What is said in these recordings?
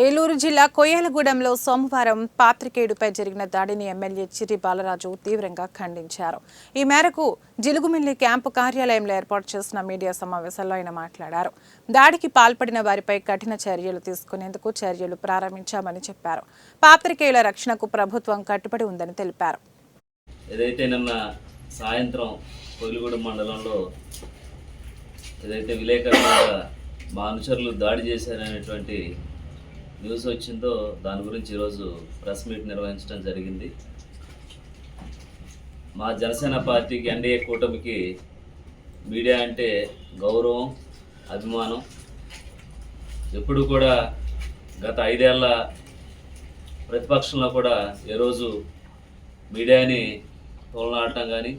ఏలూరు జిల్లా కొయ్యలగూడెంలో సోమవారం పాత్రికేయుడిపై జరిగిన దాడిని ఎమ్మెల్యే చిర్రి బాలరాజు తీవ్రంగా ఖండించారు. ఈ మేరకు జిలుగుమిల్లి క్యాంపు కార్యాలయంలో ఏర్పాటు చేసిన మీడియా సమావేశంలో ఆయన మాట్లాడారు. దాడికి పాల్పడిన వారిపై కఠిన చర్యలు తీసుకునేందుకు చర్యలు ప్రారంభించామని చెప్పారు. పాత్రికేయుల రక్షణకు ప్రభుత్వం కట్టుబడి ఉందని తెలిపారు. ఏదైతే నిన్న సాయంత్రం కొయ్యలగూడెం మండలంలో ఏదైతే విలేకరుల మా అనుచరులు దాడి చేశారనేటువంటి న్యూస్ వచ్చిందో దాని గురించి ఈరోజు ప్రెస్ మీట్ నిర్వహించడం జరిగింది. మా జనసేన పార్టీకి ఎన్డీఏ కూటమికి మీడియా అంటే గౌరవం, అభిమానం. ఎప్పుడు కూడా గత 5 ఏళ్ల ప్రతిపక్షంలో కూడా ఏ రోజు మీడియాని తోలనాడటం కానీ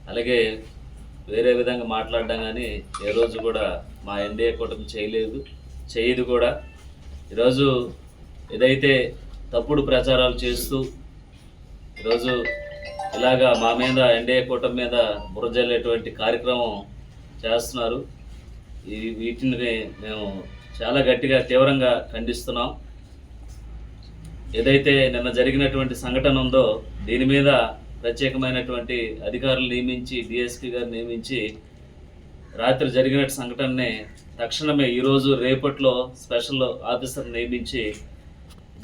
అలాగే వేరే విధంగా మాట్లాడడం కానీ ఏ రోజు కూడా మా ఎన్డీఏ కూటమి చేయదు కూడా. ఈరోజు ఏదైతే తప్పుడు ప్రచారాలు చేస్తూ ఈరోజు ఇలాగా మా మీద ఎన్డీఏ కూటమి మీద బురజల్లేటువంటి కార్యక్రమం చేస్తున్నారు. వీటిని మేము చాలా గట్టిగా తీవ్రంగా ఖండిస్తున్నాం. ఏదైతే నిన్న జరిగినటువంటి సంఘటన ఉందో దీని మీద ప్రత్యేకమైనటువంటి అధికారులు నియమించి డిఎస్పీ గారు నియమించి రాత్రి జరిగిన సంఘటనని తక్షణమే ఈరోజు రేపట్లో స్పెషల్ ఆఫీసర్ నియమించి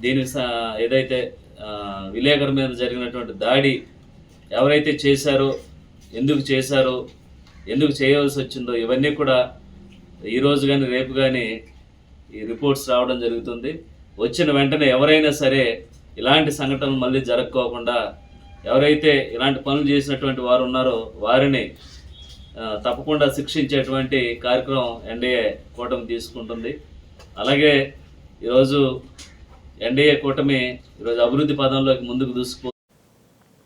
దీనికి ఏదైతే విలేకరు మీద జరిగినటువంటి దాడి ఎవరైతే చేశారో, ఎందుకు చేయవలసి వచ్చిందో ఇవన్నీ కూడా ఈరోజు కానీ రేపు కానీ ఈ రిపోర్ట్స్ రావడం జరుగుతుంది. వచ్చిన వెంటనే ఎవరైనా సరే ఇలాంటి సంఘటనలు మళ్ళీ జరగకోకుండా ఎవరైతే ఇలాంటి పనులు చేసినటువంటి వారు ఉన్నారో వారిని తప్పకుండా శిక్షించేటువంటి కార్యక్రమం ఎన్డీఏ కూటమి తీసుకుంటుంది. అలాగే ఈరోజు ఎన్డీఏ కూటమి ఈరోజు అభివృద్ధి పదంలోకి ముందుకు దూసుకు